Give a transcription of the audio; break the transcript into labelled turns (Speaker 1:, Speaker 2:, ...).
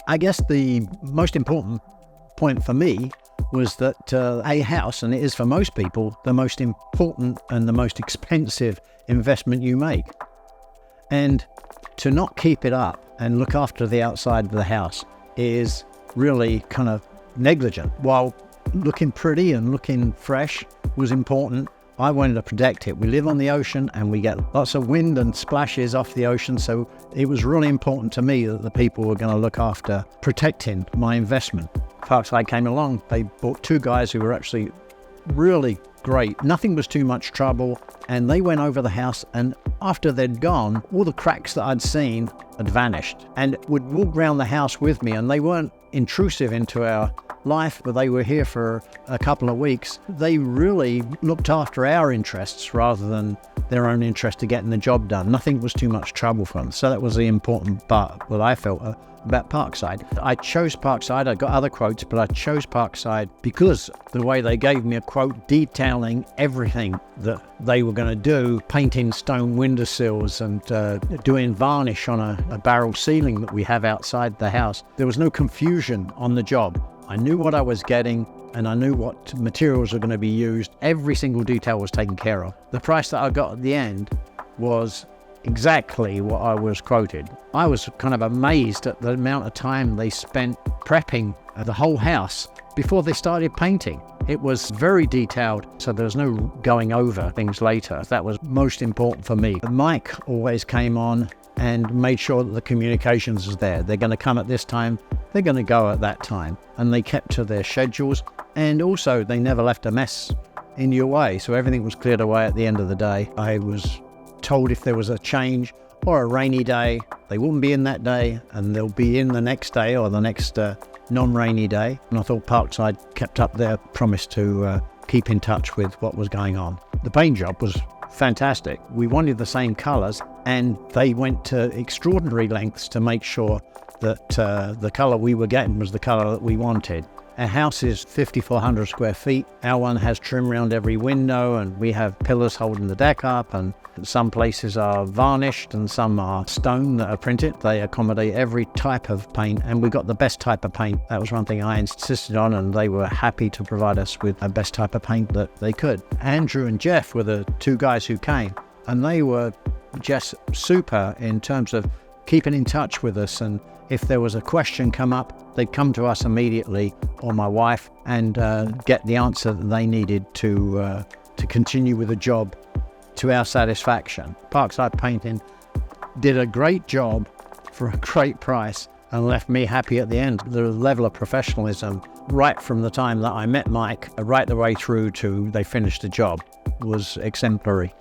Speaker 1: I guess the most important point for me was that a house, and it is for most people, the most important and the most expensive investment you make. And to not keep it up and look after the outside of the house is really kind of negligent. While looking pretty and looking fresh was important, I wanted to protect it. We live on the ocean and we get lots of wind and splashes off the ocean, so it was really important to me that the people were going to look after protecting my investment. Parkside came along. They brought two guys who were actually really great. Nothing was too much trouble, and they went over the house, and after they'd gone, all the cracks that I'd seen had vanished, and would walk around the house with me, and they weren't intrusive into our life, but they were here for a couple of weeks. They really looked after our interests rather than their own interest to getting the job done. Nothing was too much trouble for them. So that was the important part, what I felt about Parkside. I chose Parkside. I got other quotes, but I chose Parkside because the way they gave me a quote detailing everything that they were going to do, painting stone windowsills and doing varnish on a barrel ceiling that we have outside the house. There was no confusion on the job. I knew what I was getting, and I knew what materials were going to be used. Every single detail was taken care of. The price that I got at the end was exactly what I was quoted. I was kind of amazed at the amount of time they spent prepping the whole house before they started painting. It was very detailed, so there was no going over things later. That was most important for me. Mike always came on and made sure that the communications was there. They're going to come at this time, they're going to go at that time. And they kept to their schedules, and also they never left a mess in your way. So everything was cleared away at the end of the day. I was told if there was a change or a rainy day, they wouldn't be in that day, and they'll be in the next day or the next non-rainy day. And I thought Parkside kept up their promise to keep in touch with what was going on. The paint job was fantastic. We wanted the same colours, and they went to extraordinary lengths to make sure that the colour we were getting was the colour that we wanted. Our house is 5,400 square feet. Our one has trim around every window, and we have pillars holding the deck up, and some places are varnished and some are stone that are printed. They accommodate every type of paint, and we got the best type of paint. That was one thing I insisted on, and they were happy to provide us with the best type of paint that they could. Andrew and Jeff were the two guys who came, and they were just super in terms of keeping in touch with us, and if there was a question come up, they'd come to us immediately, or my wife, and get the answer that they needed to continue with the job to our satisfaction. Parkside Painting did a great job for a great price and left me happy at the end. The level of professionalism, right from the time that I met Mike, right the way through to they finished the job, was exemplary.